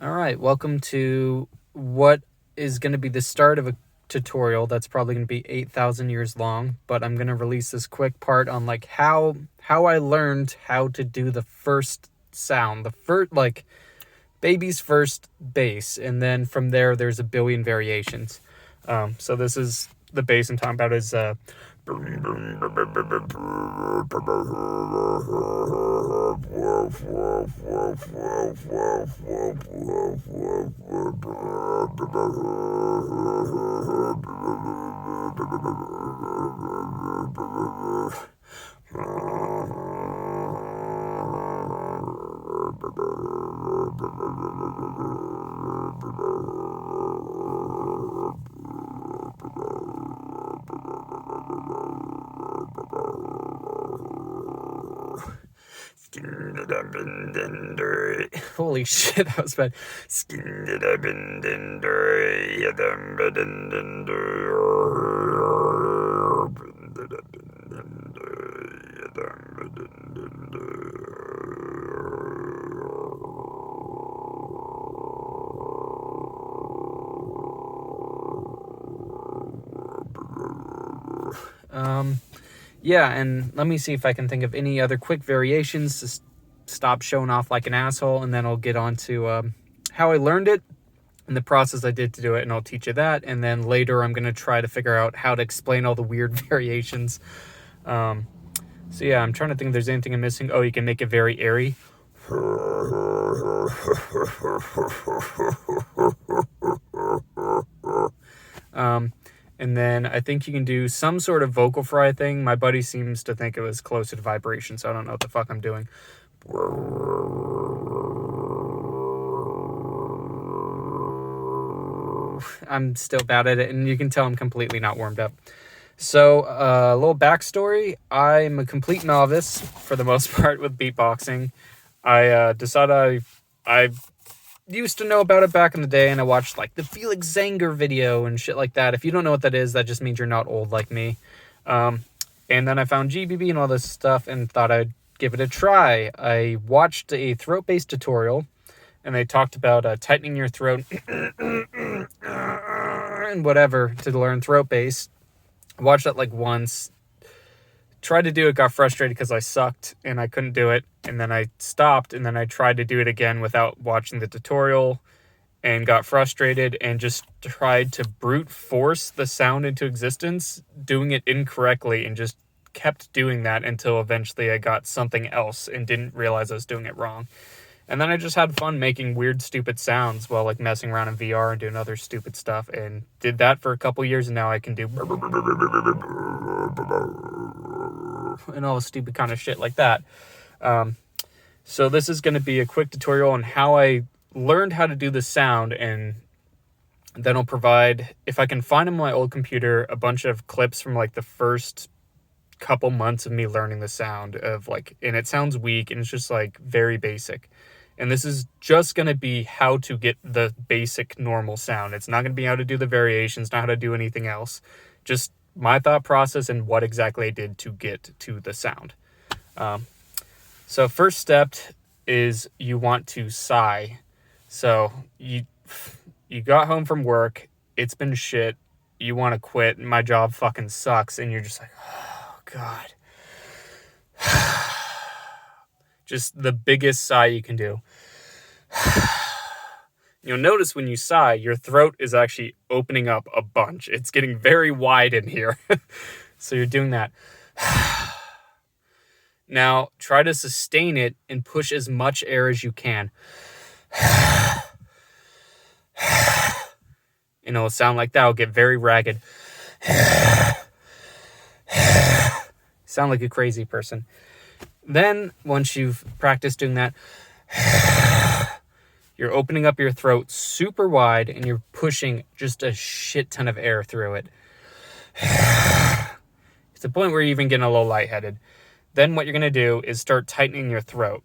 All right, welcome to what is going to be the start of a tutorial that's probably going to be 8,000 years long, but I'm going to release this quick part on like how I learned how to do the first sound, the first like baby's first bass, and then from there's a billion variations. So this is the bass I'm talking about is holy shit, that was bad. Yeah, and let me see if I can think of any other quick variations to stop showing off like an asshole, and then I'll get on to how I learned it and the process I did to do it, and I'll teach you that. And then later I'm going to try to figure out how to explain all the weird variations. So yeah, I'm trying to think if there's anything I'm missing. Oh, you can make it very airy. And then I think you can do some sort of vocal fry thing. My buddy seems to think it was closer to vibration, so I don't know what the fuck I'm doing. I'm still bad at it, and you can tell I'm completely not warmed up. So, a little backstory. I'm a complete novice, for the most part, with beatboxing. I decided I used to know about it back in the day, and I watched like the Felix Zanger video and shit like that. If you don't know what that is, that just means you're not old like me. And then I found GBB and all this stuff and thought I'd give it a try. I watched a throat bass tutorial, and they talked about tightening your throat and whatever to learn throat bass. I watched that like once, tried to do it, got frustrated because I sucked and I couldn't do it, and then I stopped, and then I tried to do it again without watching the tutorial and got frustrated and just tried to brute force the sound into existence, doing it incorrectly, and just kept doing that until eventually I got something else and didn't realize I was doing it wrong. And then I just had fun making weird, stupid sounds while like messing around in VR and doing other stupid stuff, and did that for a couple years, and now I can do and all stupid kind of shit like that. So this is going to be a quick tutorial on how I learned how to do the sound, and then I'll provide, if I can find on my old computer, a bunch of clips from like the first couple months of me learning the sound of like, and it sounds weak and it's just like very basic. And this is just going to be how to get the basic normal sound. It's not going to be how to do the variations, not how to do anything else. Just my thought process and what exactly I did to get to the sound. So first step is you want to sigh. So you got home from work, it's been shit, you want to quit, my job fucking sucks, and you're just like, oh God. Just the biggest sigh you can do. You'll notice when you sigh, your throat is actually opening up a bunch. It's getting very wide in here. So you're doing that. Now, try to sustain it and push as much air as you can. And it'll sound like that. It'll get very ragged. Sound like a crazy person. Then, once you've practiced doing that, you're opening up your throat super wide and you're pushing just a shit ton of air through it. It's the point where you're even getting a little lightheaded. Then what you're going to do is start tightening your throat.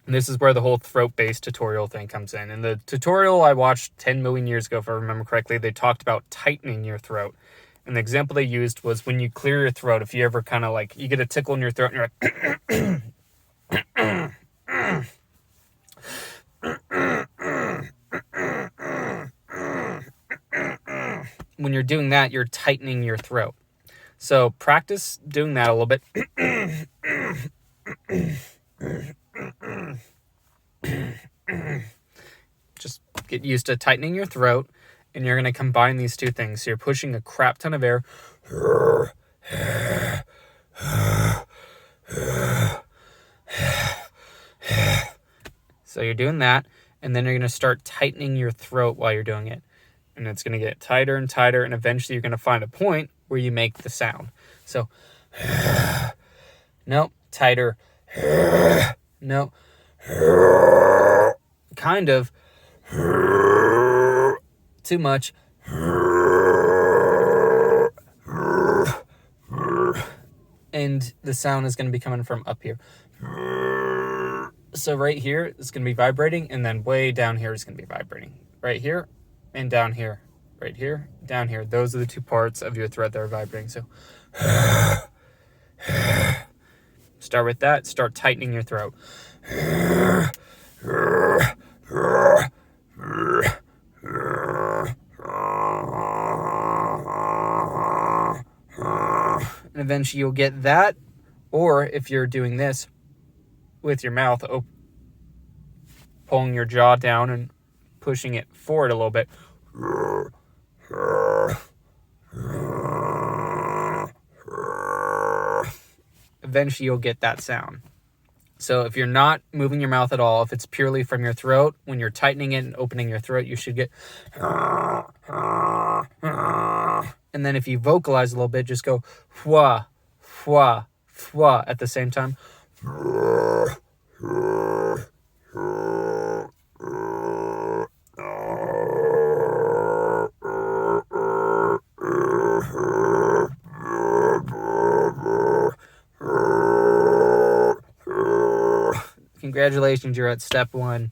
And this is where the whole throat bass tutorial thing comes in. In the tutorial I watched 10 million years ago, if I remember correctly, they talked about tightening your throat. And the example they used was when you clear your throat, if you ever kind of like, you get a tickle in your throat and you're like, when you're doing that, you're tightening your throat. So practice doing that a little bit. Just get used to tightening your throat, and you're going to combine these two things. So you're pushing a crap ton of air. So you're doing that, and then you're going to start tightening your throat while you're doing it. And it's going to get tighter and tighter, and eventually you're going to find a point where you make the sound. So, no, tighter. No. Kind of. Too much. And the sound is going to be coming from up here. So right here, it's going to be vibrating, and then way down here is going to be vibrating. Right here and down here. Right here, down here. Those are the two parts of your throat that are vibrating. So start with that. Start tightening your throat. And eventually you'll get that. Or if you're doing this with your mouth, pulling your jaw down and pushing it forward a little bit. Eventually you'll get that sound. So if you're not moving your mouth at all, if it's purely from your throat, when you're tightening it and opening your throat, you should get. And then if you vocalize a little bit, just go fwa, fwa, fwa at the same time. Congratulations, you're at step 1.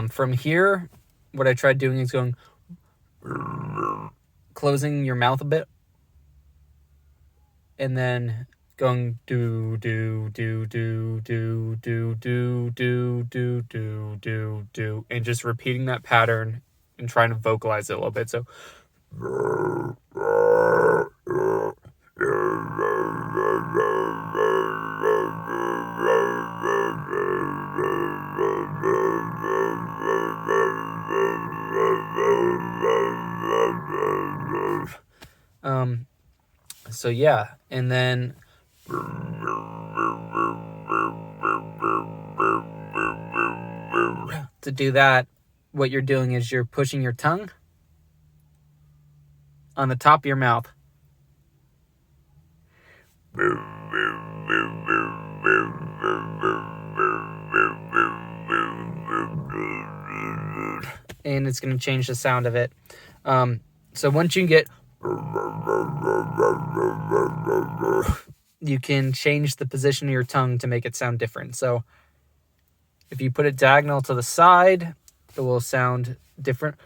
From here, what I tried doing is going, closing your mouth a bit, and then going do do do do do do do do do do do do, and just repeating that pattern and trying to vocalize it a little bit. So. So yeah, and then to do that, what you're doing is you're pushing your tongue on the top of your mouth. And it's going to change the sound of it. So once you get, you can change the position of your tongue to make it sound different. So if you put it diagonal to the side, it will sound different.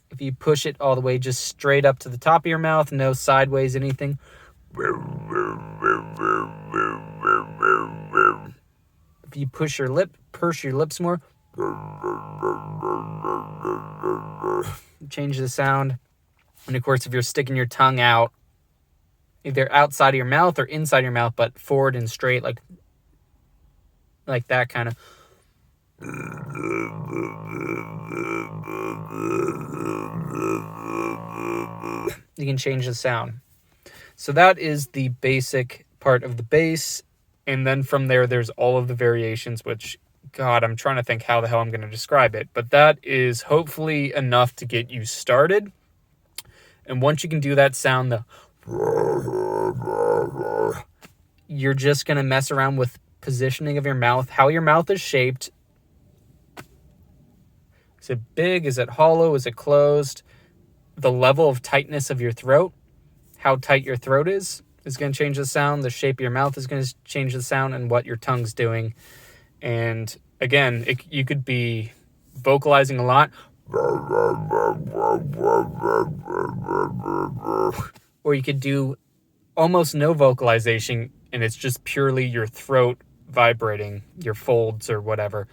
If you push it all the way just straight up to the top of your mouth, no sideways, anything. If you purse your lips more, change the sound. And of course, if you're sticking your tongue out, either outside of your mouth or inside your mouth, but forward and straight, like that kind of. You can change the sound. So that is the basic part of the bass. And then from there, there's all of the variations, which, God, I'm trying to think how the hell I'm going to describe it. But that is hopefully enough to get you started. And once you can do that sound, you're just going to mess around with positioning of your mouth, how your mouth is shaped. Is it big? Is it hollow? Is it closed? The level of tightness of your throat, how tight your throat is going to change the sound. The shape of your mouth is going to change the sound, and what your tongue's doing. And again, you could be vocalizing a lot, or you could do almost no vocalization, and it's just purely your throat vibrating, your folds or whatever.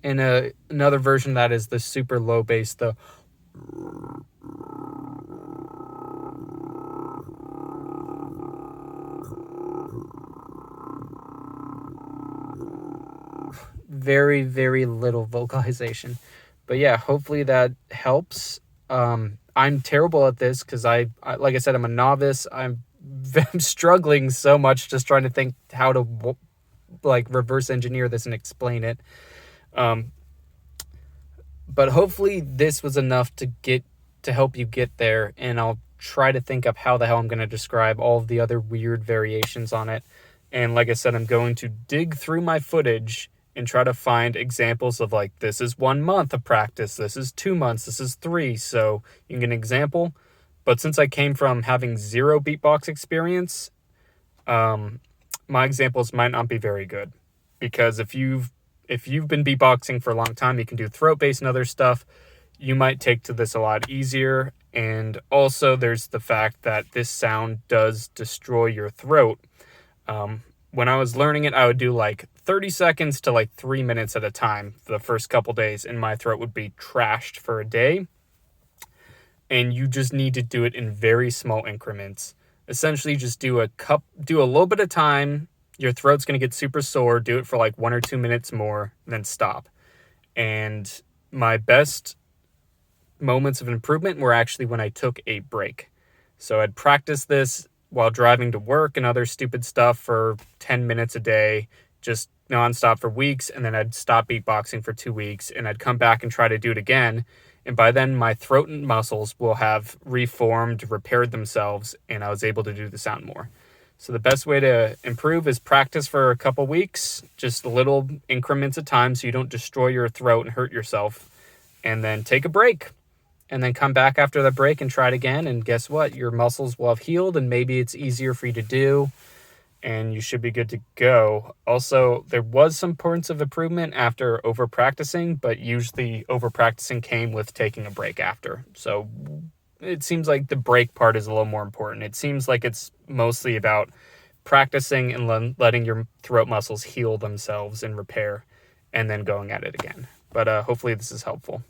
And another version that is the super low bass, the very, very little vocalization. But yeah, hopefully that helps. I'm terrible at this because I, like I said, I'm a novice. I'm struggling so much just trying to think how to like reverse engineer this and explain it. But hopefully this was enough to help you get there, and I'll try to think of how the hell I'm going to describe all of the other weird variations on it. And like I said, I'm going to dig through my footage and try to find examples of like, this is 1 month of practice, this is 2 months, this is 3, so you can get an example. But since I came from having zero beatbox experience, my examples might not be very good, because if you've been beatboxing for a long time, you can do throat bass and other stuff, you might take to this a lot easier. And also there's the fact that this sound does destroy your throat. When I was learning it, I would do like 30 seconds to like 3 minutes at a time for the first couple days, and my throat would be trashed for a day. And you just need to do it in very small increments. Essentially, just do a little bit of time. Your throat's going to get super sore. Do it for like 1 or 2 minutes more, then stop. And my best moments of improvement were actually when I took a break. So I'd practice this while driving to work and other stupid stuff for 10 minutes a day, just nonstop for weeks. And then I'd stop beatboxing for 2 weeks, and I'd come back and try to do it again. And by then my throat and muscles will have reformed, repaired themselves, and I was able to do the sound more. So the best way to improve is practice for a couple weeks, just little increments of time so you don't destroy your throat and hurt yourself. And then take a break. And then come back after the break and try it again. And guess what? Your muscles will have healed, and maybe it's easier for you to do, and you should be good to go. Also, there was some points of improvement after over practicing, but usually over practicing came with taking a break after. So it seems like the break part is a little more important. It seems like it's mostly about practicing and letting your throat muscles heal themselves and repair, and then going at it again. But hopefully this is helpful.